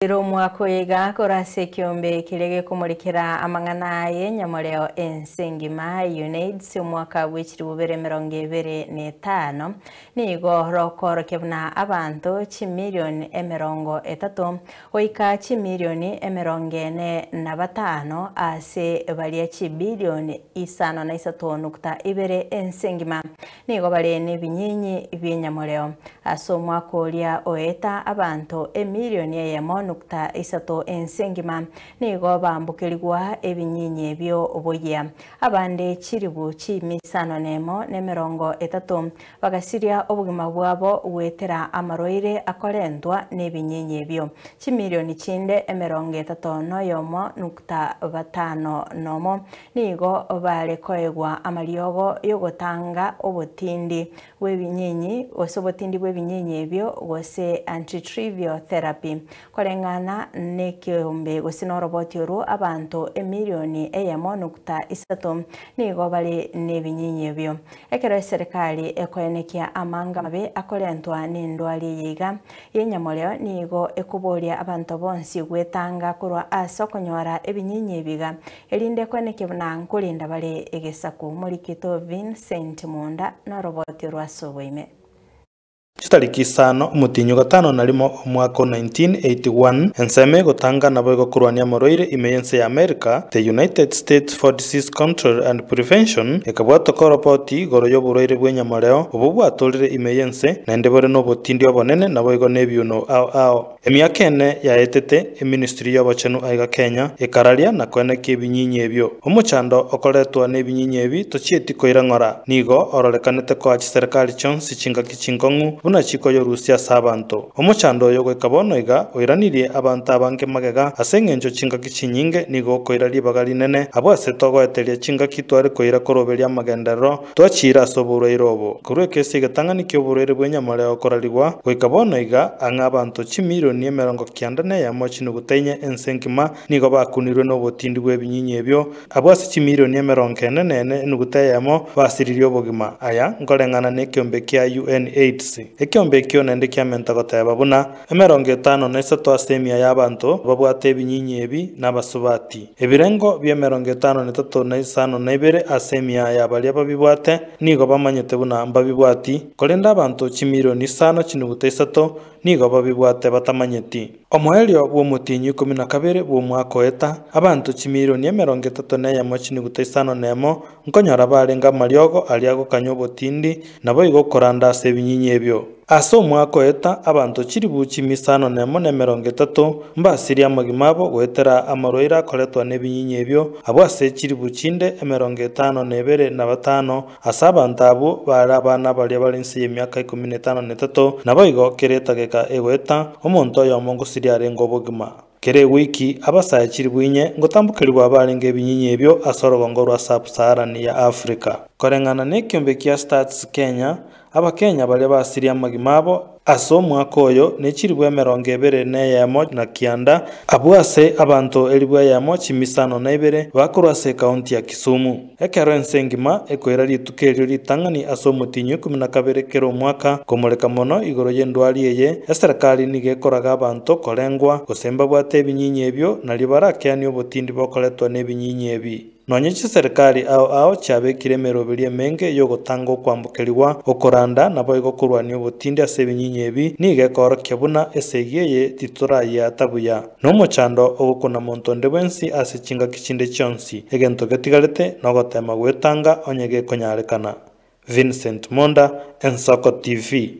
Mwaka iga korase kiombe kirege kumurikira amang'ana y'enyamureo ensengima UNAIDS umwaka w'ekiri 2025 nigo rokoroke buna abantu chimilioni 30 oika chimilioni 45 ase balia chibilioni 5.2 ensengima nigo bale nebinyinyi by'enyamureo aso mwaka olia oeta abantu emilioni nukta isato ensengima nigo bambukirigwa ebinyinyi ebyo oboya abande chiribu chimisano nemo nemerongo etatu bagasiria obugima bwabo wetera amaroire akorendwa nebinyinyi ebyo chimilioni chinde emerongo etatu noyomo nukta batano nomo nigo barekoegwa amariogo yogotanga obotindi bw'ebinyinyi osobotindi bw'ebinyinyi ebyo gose antitrivial therapy korengana nekiombe gosinoroboty oru abantu emilioni 1.3 nigo bali nebinyinyi ebyo ekero serikali ekoenekia amanga mabe akorentwa n'endwari yiga y'enyamureo nigo ekuboria abantu bonsi gwetanga kurwa ase konyora ebinyinyi ebiga erinde koenekia buna nkulinda bali egesaku Morikito Vincent Munda noroboty oru asoboime Chitariki 5 mutinyu gatano narimo umwaka 1981 enseme gotanga nabo gokurwania moroire imeyense ya America the United States for Disease Control and Prevention ekabwato koropoti goro yoburoire bw'enyamureo obo bwatolire imeyense na ndebore no botindi obonene nabo igo nebyuno ao emyaka ene ya etete ministry y'obachenu aiga Kenya ekararia na kweneka ebinyinyi ebyo omuchando okoretwa n'ebinyinyi ebi tochieti koirang'ora nigo ororekanete kwa serikali chonsi chingaki chingongu buna chiko yorusia sabanto omuchando yo gwekabono iga oiranirie abantu abange magega aseng'encho chingaki chinyinge nigo koirarie bagali nene abwase togoeteria chingaki tware koira koroberia magendero twachira soburoire obo kurweke sigatangani kyoburoire bw'enyamureo korarigwa gwekabono iga anga abantu chimilioni 90 ya mochinu gutenya ensengima nigo bakunirwe n'obotindi bw'ebinyinyi ebyo abwase chimilioni 44 nuguteyamo basiririo obogima aya ngoreng'ana n'ekiombe kia UNAIDS ekiombe ekio nende kiamenta goteba buna 53 asemia y'abantu babwate ebinyinyi ebi n'abasubati ebirengo bya 53 asemia y'abali ababibwate nigo bamanyete buna mbabibwati kolenda abantu chimilioni 5.3 nigo babibwate batamanyeti omoelio bw'omutinyu 12 bw'omwaka oeta abantu chimilioni 34 nemo nkonyora barenga mariogo aliago kanyobotindi nabo igo koranda ase ebinyinyi ebyo aso mwaka oeta abantu chiribu chimisano nemo nemerongo 30 mbasiria magimabo gwetera amaroira koletwa n'ebinyinyi ebyo abwase chiribu chinde 55 asa abantu abo bara abana bali abalensi y'emyaka 13 nabo igo keretageka egweta omonto oyomo ngosiria arenga obogima kere wiki abasaya chiribwinye ngotambukirwa abarenga ebinyinyi ebyo asorogongo rwa sub-Saharan ya Africa koreng'ana n'ekiombe kia Stats Kenya abakenya bali basiria magimabo aso mwaka oyo nechiribwa 21 na kianda abwase abantu elibwa yamo chimisano naibere bakurase kaunti ya Kisumu ekero ensengima ekoira litukerio litangani aso mutinyu 12 kero mwaka komoreka mono igoro y'endwari eye eserikali nigekoraga abantu korengwa gosemba bwate ebinyinyi ebyo nalibarakiani obotindi bokoletwa n'ebinyinyi ebi nonyechi serikali ao chabekire meroberie menge yogotanga okwambukirwa okoranda nabo igokurwania obotindi ase ebinyinyi ebi nigekorokia buna esegeye tituraya tabuya n'omuchando ogokuna montonde bwensi ase chingaki chinde chionsi egento getigarete nogotema gwetanga onyege konyarekana Vincent Monda, Ensoko TV.